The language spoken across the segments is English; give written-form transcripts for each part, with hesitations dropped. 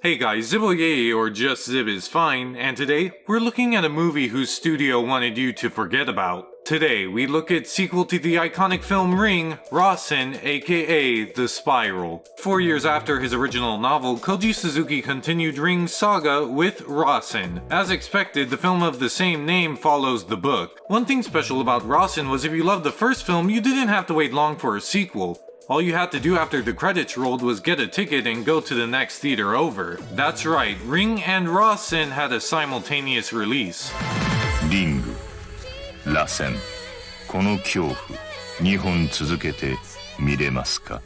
Hey guys, Zibboyeye or just Zib is fine, and today we're looking at a movie whose studio wanted you to forget about. Today we look at sequel to the iconic film Ring, Rasen, aka The Spiral. 4 years after his original novel, Koji Suzuki continued Ring's saga with Rasen. As expected, the film of the same name follows the book. One thing special about Rasen was if you loved the first film, you didn't have to wait long for a sequel. All you had to do after the credits rolled was get a ticket and go to the next theater over. That's right, Ring and Rasen had a simultaneous release. Ringu, Rasen, この恐怖、2本続けて見れますか?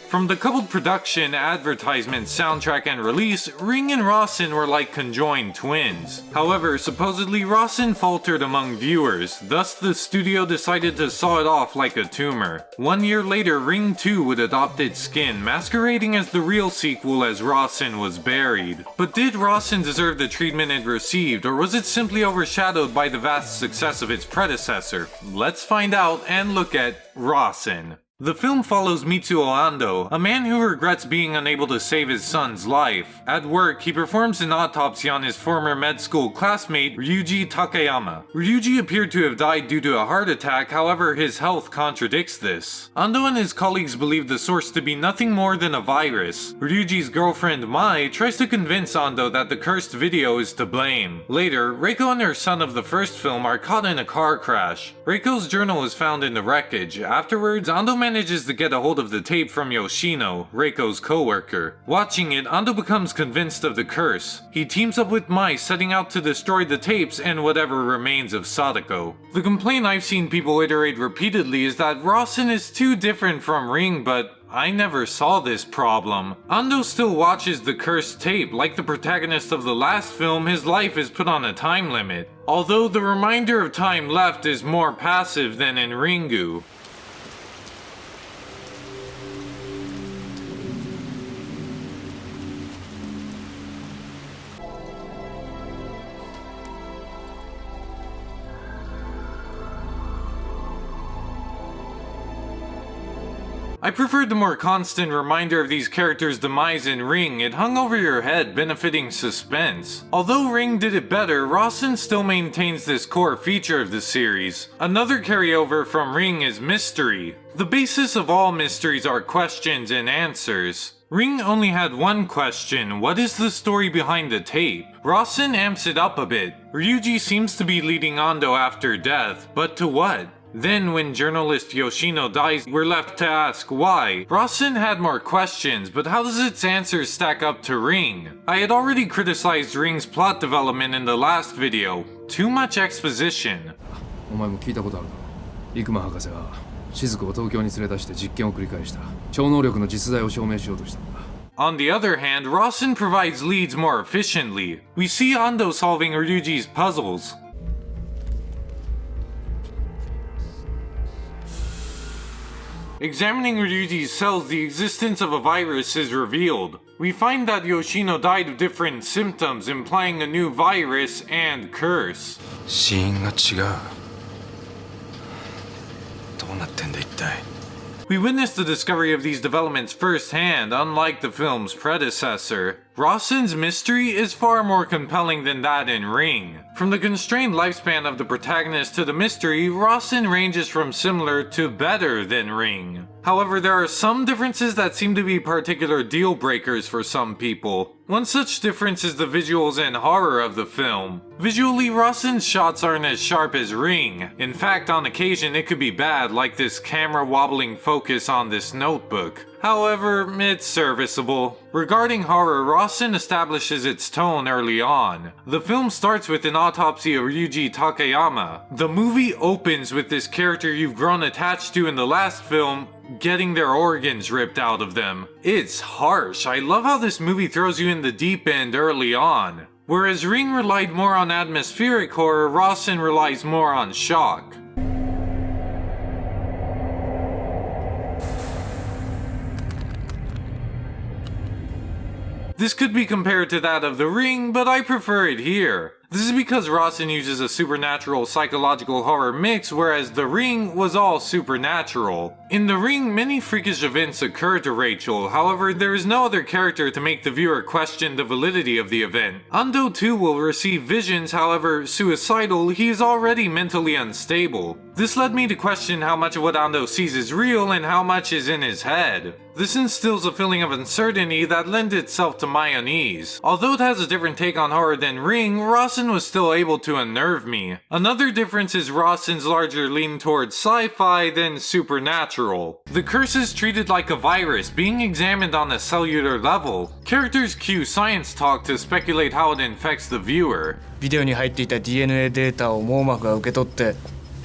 From the coupled production, advertisement, soundtrack, and release, Ring and Rasen were like conjoined twins. However, supposedly Rasen faltered among viewers, thus the studio decided to saw it off like a tumor. 1 year later, Ring 2 would adopt its skin, masquerading as the real sequel as Rasen was buried. But did Rasen deserve the treatment it received, or was it simply overshadowed by the vast success of its predecessor? Let's find out and look at Rasen. The film follows Mitsuo Ando, a man who regrets being unable to save his son's life. At work, he performs an autopsy on his former med school classmate, Ryuji Takayama. Ryuji appeared to have died due to a heart attack, however his health contradicts this. Ando and his colleagues believe the source to be nothing more than a virus. Ryuji's girlfriend Mai tries to convince Ando that the cursed video is to blame. Later, Reiko and her son of the first film are caught in a car crash. Reiko's journal is found in the wreckage. Afterwards, Ando manages to get a hold of the tape from Yoshino, Reiko's co-worker. Watching it, Ando becomes convinced of the curse. He teams up with Mai, setting out to destroy the tapes and whatever remains of Sadako. The complaint I've seen people iterate repeatedly is that Rasen is too different from Ring, but I never saw this problem. Ando still watches the cursed tape. Like the protagonist of the last film, his life is put on a time limit. Although the reminder of time left is more passive than in Ringu. I preferred the more constant reminder of these characters' demise in Ring. It hung over your head, benefiting suspense. Although Ring did it better, Rasen still maintains this core feature of the series. Another carryover from Ring is mystery. The basis of all mysteries are questions and answers. Ring only had one question: what is the story behind the tape? Rasen amps it up a bit. Ryuji seems to be leading Ando after death, but to what? Then, when journalist Yoshino dies, we're left to ask why. Rasen had more questions, but how does its answers stack up to Ring? I had already criticized Ring's plot development in the last video. Too much exposition. お前も聞いたことあるな。生間博士が雫を東京に連れ出して実験を繰り返した。超能力の実在を証明しようとしたんだ。On the other hand, Rasen provides leads more efficiently. We see Ando solving Ryuji's puzzles. Examining Ryuji's cells, the existence of a virus is revealed. We find that Yoshino died of different symptoms, implying a new virus and curse. 死因が違う。どうなってんだ一体。We witness the discovery of these developments firsthand, unlike the film's predecessor. Rasen's mystery is far more compelling than that in Ring. From the constrained lifespan of the protagonist to the mystery, Rasen ranges from similar to better than Ring. However, there are some differences that seem to be particular deal breakers for some people. One such difference is the visuals and horror of the film. Visually, Rasen's shots aren't as sharp as Ring. In fact, on occasion it could be bad, like this camera wobbling focus on this notebook. However, it's serviceable. Regarding horror, Rasen establishes its tone early on. The film starts with an autopsy of Ryuji Takayama. The movie opens with this character you've grown attached to in the last film getting their organs ripped out of them. It's harsh. I love how this movie throws you in the deep end early on. Whereas Ring relied more on atmospheric horror, Rasen relies more on shock. This could be compared to that of The Ring, but I prefer it here. This is because Rasen uses a supernatural psychological horror mix, whereas The Ring was all supernatural. In The Ring, many freakish events occur to Rachel, however, there is no other character to make the viewer question the validity of the event. Ando too will receive visions, however, suicidal, he is already mentally unstable. This led me to question how much of what Ando sees is real and how much is in his head. This instills a feeling of uncertainty that lends itself to my unease. Although it has a different take on horror than Ring, Rasen was still able to unnerve me. Another difference is Rasen's larger lean towards sci-fi than supernatural. The curse is treated like a virus, being examined on a cellular level. Characters cue science talk to speculate how it infects the viewer. ビデオに入っていた DNA データを網膜が受け取って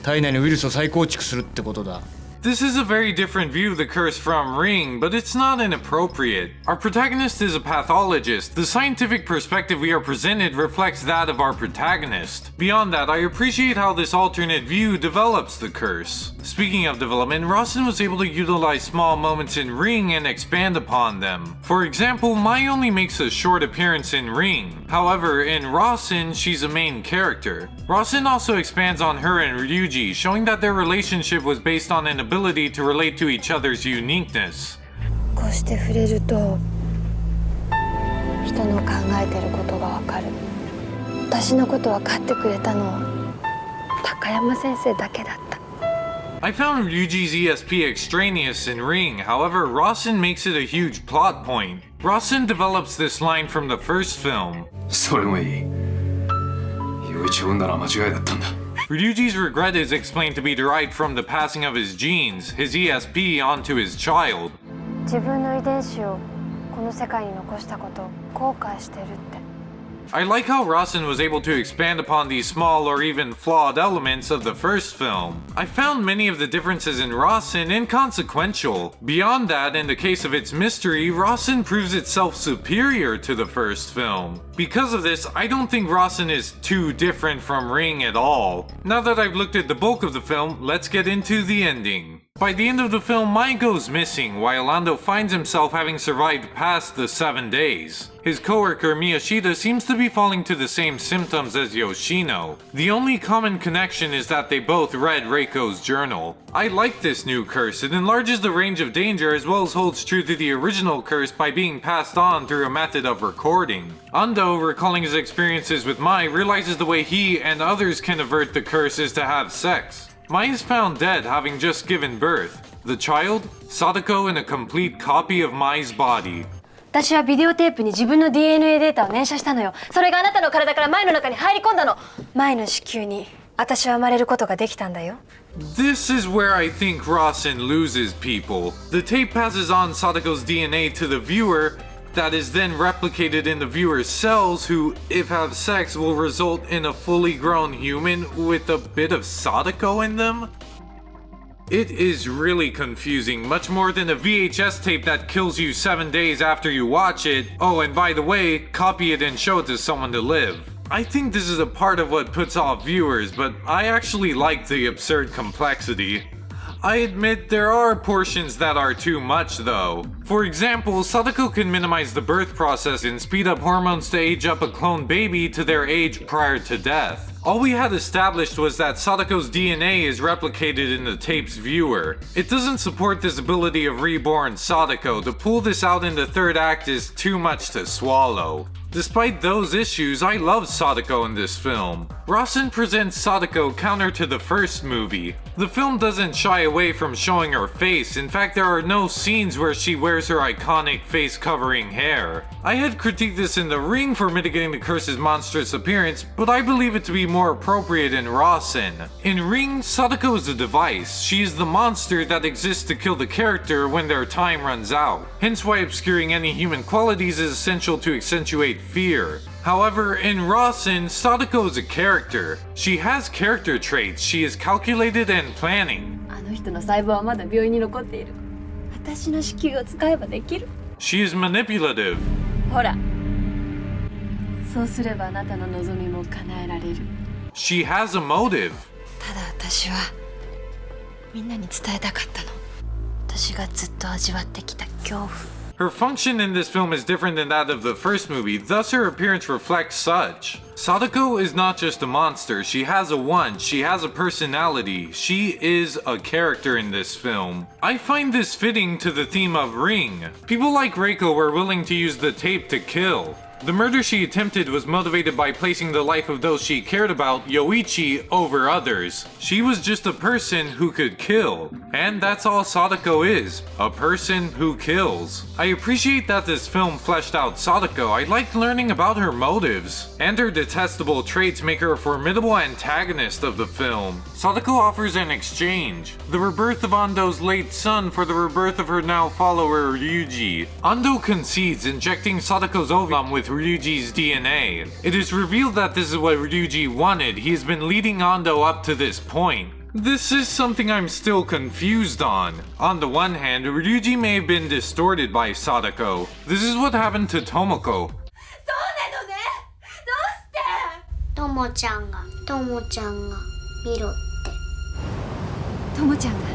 体内にウイルスを再構築するってことだ。 This is a very different view of the curse from Ring, but it's not inappropriate. Our protagonist is a pathologist. The scientific perspective we are presented reflects that of our protagonist. Beyond that, I appreciate how this alternate view develops the curse. Speaking of development, Rasen was able to utilize small moments in Ring and expand upon them. For example, Mai only makes a short appearance in Ring. However, in Rasen, she's a main character. Rasen also expands on her and Ryuji, showing that their relationship was based on an ability to relate to each other's uniqueness. こうして触れると人の考えてることがわかる。私のこと分かってくれたのは高山先生だけだった。 I found Ryuji's ESP extraneous in Ring, however, Rasen makes it a huge plot point. Rasen develops this line from the first film. それもいい。陽一を産んだのは間違いだったんだ。 Ryuji's regret is explained to be derived from the passing of his genes, his ESP, onto his child. 自分の遺伝子をこの世界に残したことを後悔してるって。 I like how Rasen was able to expand upon these small or even flawed elements of the first film. I found many of the differences in Rasen inconsequential. Beyond that, in the case of its mystery, Rasen proves itself superior to the first film. Because of this, I don't think Rasen is too different from Ring at all. Now that I've looked at the bulk of the film, let's get into the ending. By the end of the film, Mai goes missing, while Ando finds himself having survived past the 7 days. His coworker Miyashita seems to be falling to the same symptoms as Yoshino. The only common connection is that they both read Reiko's journal. I like this new curse. It enlarges the range of danger as well as holds true to the original curse by being passed on through a method of recording. Ando, recalling his experiences with Mai, realizes the way he and others can avert the curse is to have sex. Mai is found dead, having just given birth. The child? Sadako in a complete copy of Mai's body. 私はビデオテープに自分の DNA データを念写したのよ。それがあなたの体から前の中に入り込んだの。前の子宮に私は生まれることができたんだよ。 This is where I think Rasen loses people. The tape passes on Sadako's DNA to the viewer, that is then replicated in the viewer's cells who, if have sex, will result in a fully grown human with a bit of Sadako in them? It is really confusing, much more than a VHS tape that kills you 7 days after you watch it. Oh, and by the way, copy it and show it to someone to live. I think this is a part of what puts off viewers, but I actually like the absurd complexity. I admit there are portions that are too much though. For example, Sadako can minimize the birth process and speed up hormones to age up a clone baby to their age prior to death. All we had established was that Sadako's DNA is replicated in the tape's viewer. It doesn't support this ability of reborn Sadako. To pull this out in the third act is too much to swallow. Despite those issues, I love Sadako in this film. Rasen presents Sadako counter to the first movie. The film doesn't shy away from showing her face. In fact, there are no scenes where she wears her iconic face-covering hair. I had critiqued this in The Ring for mitigating the curse's monstrous appearance, but I believe it to be more appropriate in Rasen. In Ring, Sadako is a device. She is the monster that exists to kill the character when their time runs out. Hence why obscuring any human qualities is essential to accentuate fear. However, in Rasen, Sadako is a character. She has character traits. She is calculated and planning. あの人の細胞はまだ病院に残っている。私の子宮を使えばできる。 She is manipulative. ほら。そうすればあなたの望みも叶えられる。 She has a motive. ただ私はみんなに伝えたかったの。私がずっと味わってきた恐怖。Her function in this film is different than that of the first movie, thus her appearance reflects such. Sadako is not just a monster, she has a want, she has a personality, she is a character in this film. I find this fitting to the theme of Ring. People like Reiko were willing to use the tape to kill. The murder she attempted was motivated by placing the life of those she cared about, Yoichi, over others. She was just a person who could kill. And that's all Sadako is, a person who kills. I appreciate that this film fleshed out Sadako. I liked learning about her motives. And her detestable traits make her a formidable antagonist of the film. Sadako offers an exchange. The rebirth of Ando's late son for the rebirth of her now follower Ryuji. Ando concedes, injecting Sadako's ovum with Ryuji's DNA. It is revealed that this is what Ryuji wanted. He has been leading Ando up to this point. This is something I'm still confused on. On the one hand, Ryuji may have been distorted by Sadako. This is what happened to Tomoko. ともちゃんが見ろって。ともちゃんが。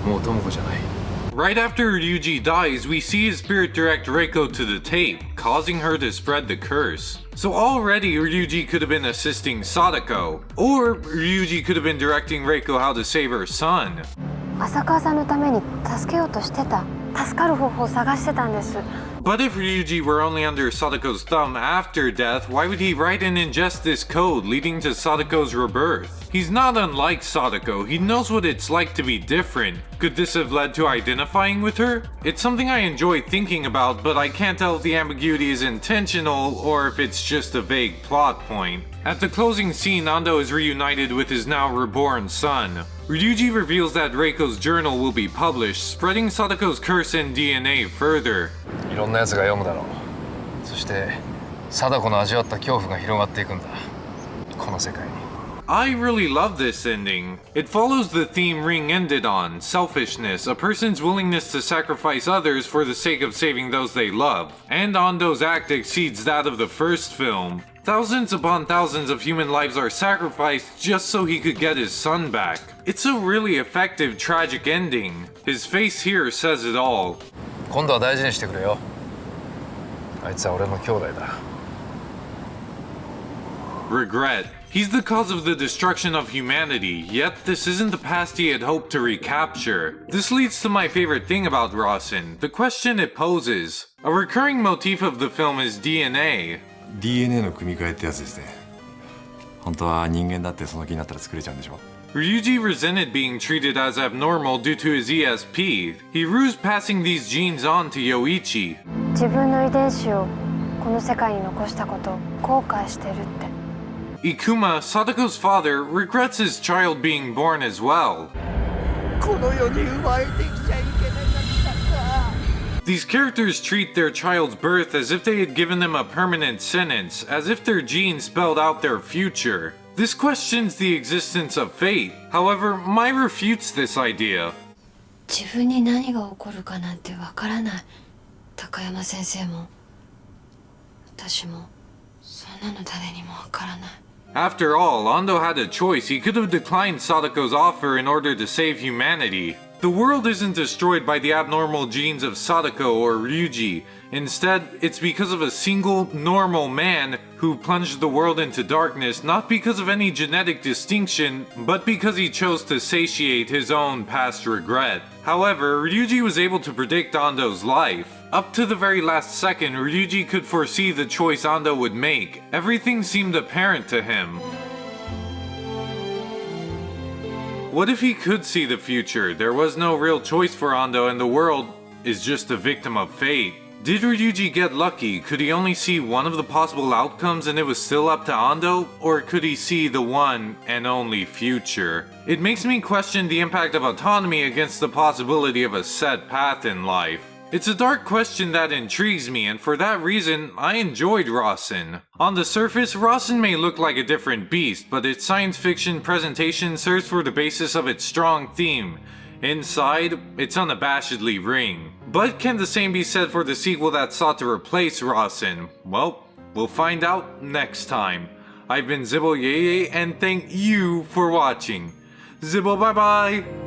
もう智子じゃない。 Right after Ryuji dies, we see his spirit direct Reiko to the tape, causing her to spread the curse. So already Ryuji could have been assisting Sadako, or Ryuji could have been directing Reiko how to save her son. 浅川さんのために助けようとしてた。助かる方法を探してたんです。 But if Ryuji were only under Sadako's thumb after death, why would he write and ingest this code leading to Sadako's rebirth? He's not unlike Sadako, he knows what it's like to be different. Could this have led to identifying with her? It's something I enjoy thinking about, but I can't tell if the ambiguity is intentional or if it's just a vague plot point. At the closing scene, Ando is reunited with his now reborn son. Ryuji reveals that Reiko's journal will be published, spreading Sadako's curse and DNA further. いろんな奴が読むだろう。そして貞子の味わった恐怖が広がっていくんだ。この世界に。 I really love this ending. It follows the theme Ring ended on, selfishness, a person's willingness to sacrifice others for the sake of saving those they love. And Ando's act exceeds that of the first film. Thousands upon thousands of human lives are sacrificed just so he could get his son back. It's a really effective, tragic ending. His face here says it all. 今度は大事にしてくれよ。あいつは俺の兄弟だ。 Regret. He's the cause of the destruction of humanity, yet this isn't the past he had hoped to recapture. This leads to my favorite thing about Rasen, the question it poses. A recurring motif of the film is DNA. DNA の組み換えってやつですね。本当は人間だってその気になったら作れちゃうんでしょ。 Ryuji resented being treated as abnormal due to his ESP. He rues passing these genes on to Yoichi. 自分の遺伝子をこの世界に残したことを後悔してるって。 Ikuma, Sadako's father, regrets his child being born as well. この世に生まれてきちゃいけなかったんだ。 These characters treat their child's birth as if they had given them a permanent sentence, as if their genes spelled out their future. This questions the existence of fate. However, Mai refutes this idea. 自分に何が起こるかなんてわからない。高山先生も私もそんなの誰にもわからない。 After all, Ando had a choice. He could have declined Sadako's offer in order to save humanity. The world isn't destroyed by the abnormal genes of Sadako or Ryuji. Instead, it's because of a single, normal man who plunged the world into darkness, not because of any genetic distinction, but because he chose to satiate his own past regret. However, Ryuji was able to predict Ando's life. Up to the very last second, Ryuji could foresee the choice Ando would make. Everything seemed apparent to him. What if he could see the future? There was no real choice for Ando and the world is just a victim of fate. Did Ryuji get lucky? Could he only see one of the possible outcomes and it was still up to Ando? Or could he see the one and only future? It makes me question the impact of autonomy against the possibility of a set path in life. It's a dark question that intrigues me, and for that reason, I enjoyed Rasen. On the surface, Rasen may look like a different beast, but its science fiction presentation serves for the basis of its strong theme. Inside, it's unabashedly Ring. But can the same be said for the sequel that sought to replace Rasen? Well, we'll find out next time. I've been Zibboyeye, and thank you for watching. Zibbo, bye bye!